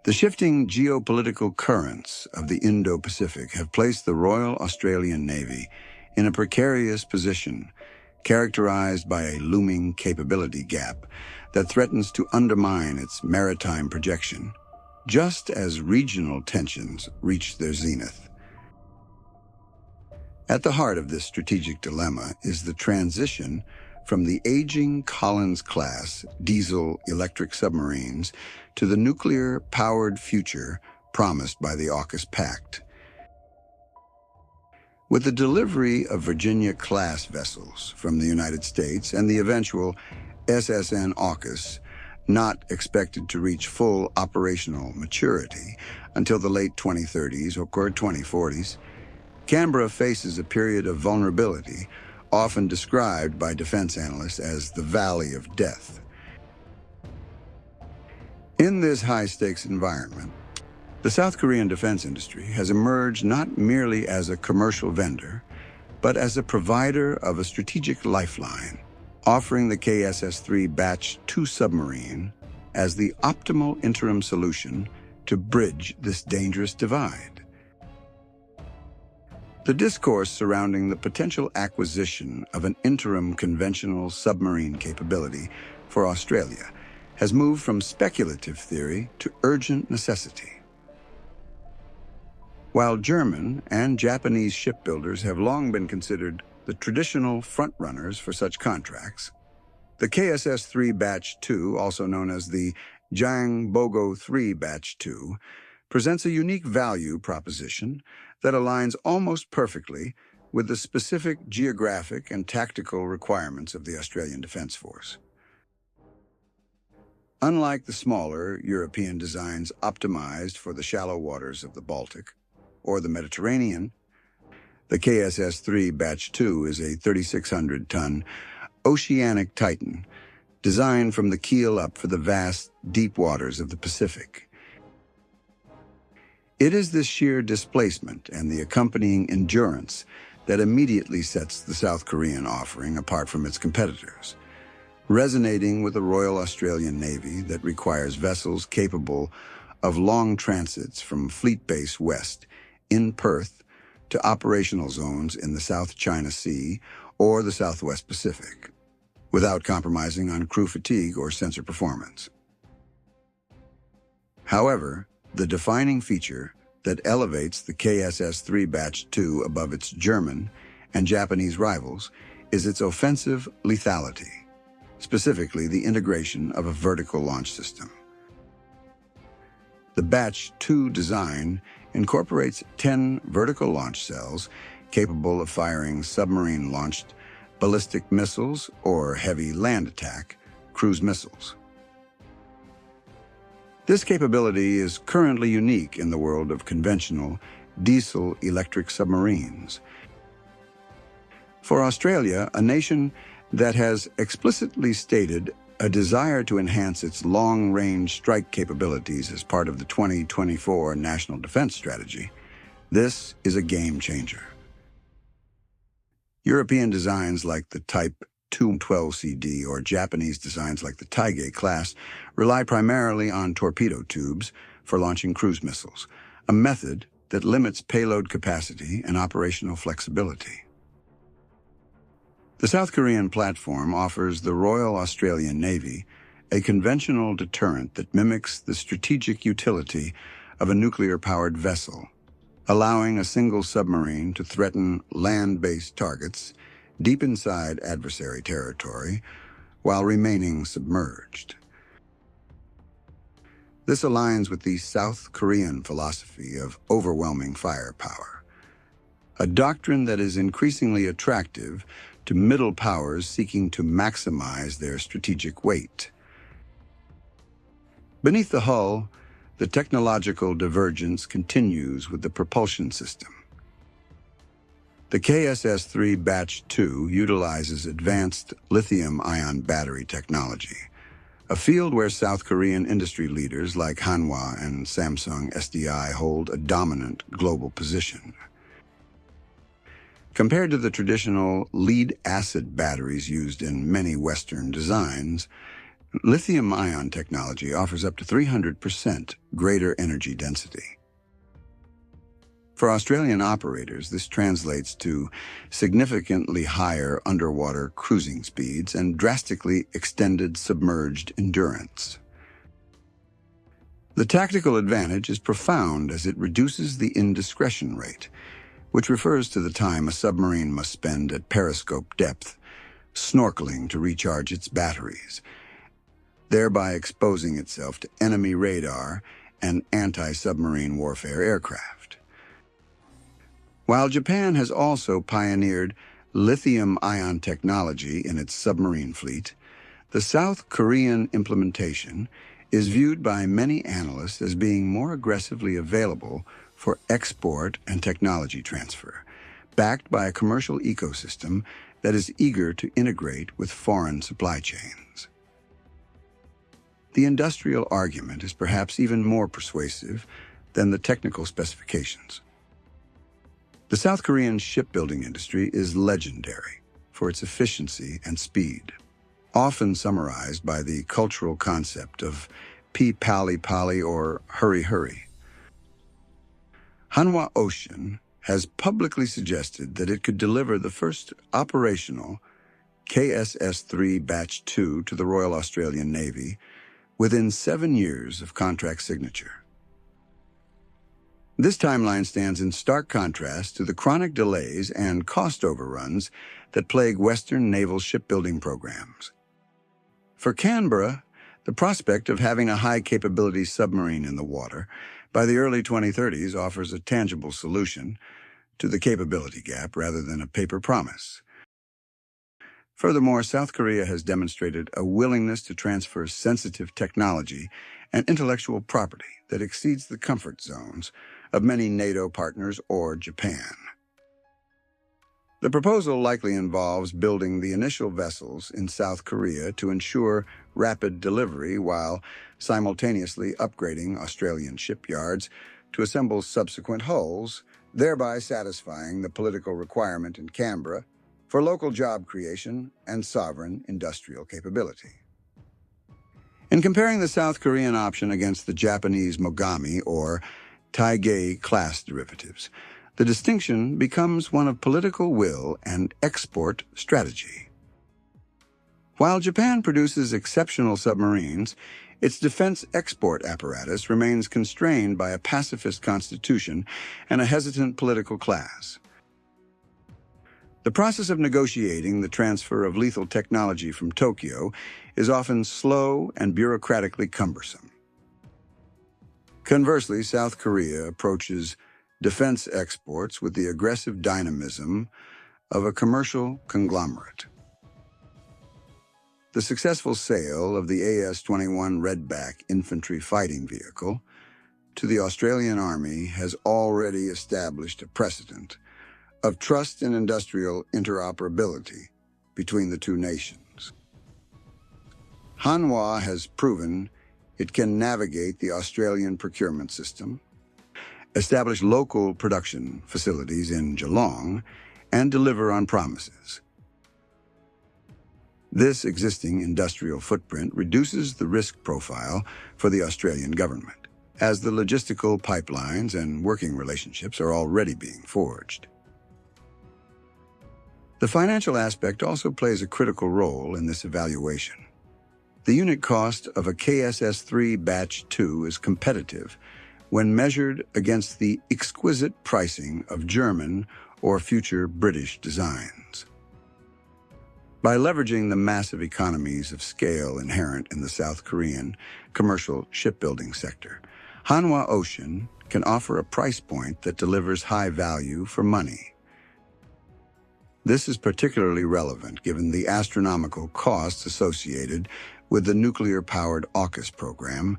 The shifting geopolitical currents of the Indo-Pacific have placed the Royal Australian Navy in a precarious position, characterized by a looming capability gap that threatens to undermine its maritime projection, just as regional tensions reach their zenith. At the heart of this strategic dilemma is the transition from the aging Collins-class diesel-electric submarines to the nuclear-powered future promised by the AUKUS Pact. With the delivery of Virginia-class vessels from the United States and the eventual SSN AUKUS not expected to reach full operational maturity until the late 2030s or 2040s, Canberra faces a period of vulnerability often described by defense analysts as the Valley of Death. In this high-stakes environment, the South Korean defense industry has emerged not merely as a commercial vendor, but as a provider of a strategic lifeline, offering the KSS-3 Batch 2 submarine as the optimal interim solution to bridge this dangerous divide. The discourse surrounding the potential acquisition of an interim conventional submarine capability for Australia has moved from speculative theory to urgent necessity. While German and Japanese shipbuilders have long been considered the traditional frontrunners for such contracts, the KSS-3 Batch 2, also known as the Jang Bogo-3 Batch 2, presents a unique value proposition that aligns almost perfectly with the specific geographic and tactical requirements of the Australian Defence Force. Unlike the smaller European designs optimized for the shallow waters of the Baltic or the Mediterranean, the KSS-3 Batch 2 is a 3,600-ton oceanic titan designed from the keel up for the vast, deep waters of the Pacific. It is this sheer displacement and the accompanying endurance that immediately sets the South Korean offering apart from its competitors, resonating with the Royal Australian Navy that requires vessels capable of long transits from Fleet Base West in Perth to operational zones in the South China Sea or the Southwest Pacific, without compromising on crew fatigue or sensor performance. However, the defining feature that elevates the KSS-3 Batch 2 above its German and Japanese rivals is its offensive lethality, specifically the integration of a vertical launch system. The Batch 2 design incorporates 10 vertical launch cells capable of firing submarine-launched ballistic missiles or heavy land attack cruise missiles. This capability is currently unique in the world of conventional diesel-electric submarines. For Australia, a nation that has explicitly stated a desire to enhance its long-range strike capabilities as part of the 2024 National Defense Strategy, this is a game-changer. European designs like the Type 212CD or Japanese designs like the Taigei Class rely primarily on torpedo tubes for launching cruise missiles, a method that limits payload capacity and operational flexibility. The South Korean platform offers the Royal Australian Navy a conventional deterrent that mimics the strategic utility of a nuclear-powered vessel, allowing a single submarine to threaten land-based targets deep inside adversary territory while remaining submerged. This aligns with the South Korean philosophy of overwhelming firepower, a doctrine that is increasingly attractive to middle powers seeking to maximize their strategic weight. Beneath the hull, the technological divergence continues with the propulsion system. The KSS-3 Batch 2 utilizes advanced lithium-ion battery technology, a field where South Korean industry leaders like Hanwha and Samsung SDI hold a dominant global position. Compared to the traditional lead-acid batteries used in many Western designs, Lithium-ion technology offers up to 300% greater energy density. For Australian operators, this translates to significantly higher underwater cruising speeds and drastically extended submerged endurance. The tactical advantage is profound as it reduces the indiscretion rate, which refers to the time a submarine must spend at periscope depth, snorkeling to recharge its batteries, thereby exposing itself to enemy radar and anti-submarine warfare aircraft. While Japan has also pioneered lithium-ion technology in its submarine fleet, the South Korean implementation is viewed by many analysts as being more aggressively available for export and technology transfer, backed by a commercial ecosystem that is eager to integrate with foreign supply chains. The industrial argument is perhaps even more persuasive than the technical specifications. The South Korean shipbuilding industry is legendary for its efficiency and speed, often summarized by the cultural concept of pali or hurry. Hanwha Ocean has publicly suggested that it could deliver the first operational KSS-3 Batch 2 to the Royal Australian Navy within 7 years of contract signature. This timeline stands in stark contrast to the chronic delays and cost overruns that plague Western naval shipbuilding programs. For Canberra, the prospect of having a high-capability submarine in the water by the early 2030s offers a tangible solution to the capability gap rather than a paper promise. Furthermore, South Korea has demonstrated a willingness to transfer sensitive technology and intellectual property that exceeds the comfort zones of many NATO partners or Japan. The proposal likely involves building the initial vessels in South Korea to ensure rapid delivery while simultaneously upgrading Australian shipyards to assemble subsequent hulls, thereby satisfying the political requirement in Canberra for local job creation and sovereign industrial capability. In comparing the South Korean option against the Japanese Mogami or Taigei Class derivatives, the distinction becomes one of political will and export strategy. While Japan produces exceptional submarines, its defense export apparatus remains constrained by a pacifist constitution and a hesitant political class. The process of negotiating the transfer of lethal technology from Tokyo is often slow and bureaucratically cumbersome. Conversely, South Korea approaches defense exports with the aggressive dynamism of a commercial conglomerate. The successful sale of the AS-21 Redback infantry fighting vehicle to the Australian Army has already established a precedent of trust and industrial interoperability between the two nations. Hanwha has proven it can navigate the Australian procurement system, establish local production facilities in Geelong, and deliver on promises. This existing industrial footprint reduces the risk profile for the Australian government, as the logistical pipelines and working relationships are already being forged. The financial aspect also plays a critical role in this evaluation. The unit cost of a KSS-3 Batch 2 is competitive when measured against the exquisite pricing of German or future British designs. By leveraging the massive economies of scale inherent in the South Korean commercial shipbuilding sector, Hanwha Ocean can offer a price point that delivers high value for money. This is particularly relevant given the astronomical costs associated with the nuclear-powered AUKUS program,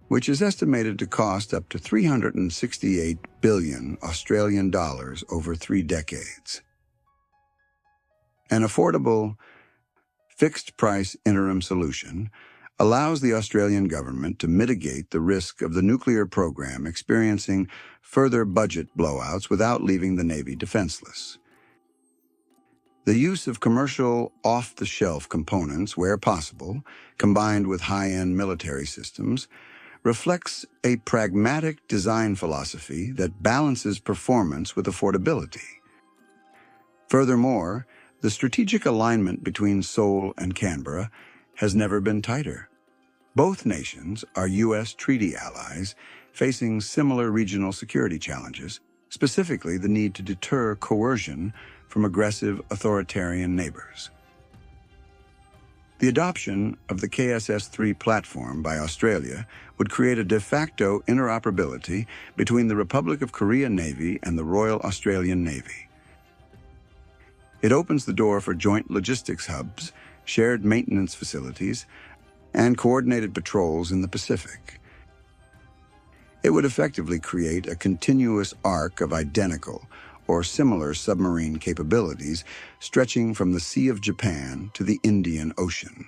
which is estimated to cost up to 368 billion Australian dollars over 3 decades. An affordable, fixed-price interim solution allows the Australian government to mitigate the risk of the nuclear program experiencing further budget blowouts without leaving the Navy defenseless. The use of commercial, off-the-shelf components where possible, combined with high-end military systems, reflects a pragmatic design philosophy that balances performance with affordability. Furthermore, the strategic alignment between Seoul and Canberra has never been tighter. Both nations are U.S. treaty allies facing similar regional security challenges, specifically the need to deter coercion from aggressive authoritarian neighbors. The adoption of the KSS-3 platform by Australia would create a de facto interoperability between the Republic of Korea Navy and the Royal Australian Navy. It opens the door for joint logistics hubs, shared maintenance facilities, and coordinated patrols in the Pacific. It would effectively create a continuous arc of identical or similar submarine capabilities stretching from the Sea of Japan to the Indian Ocean.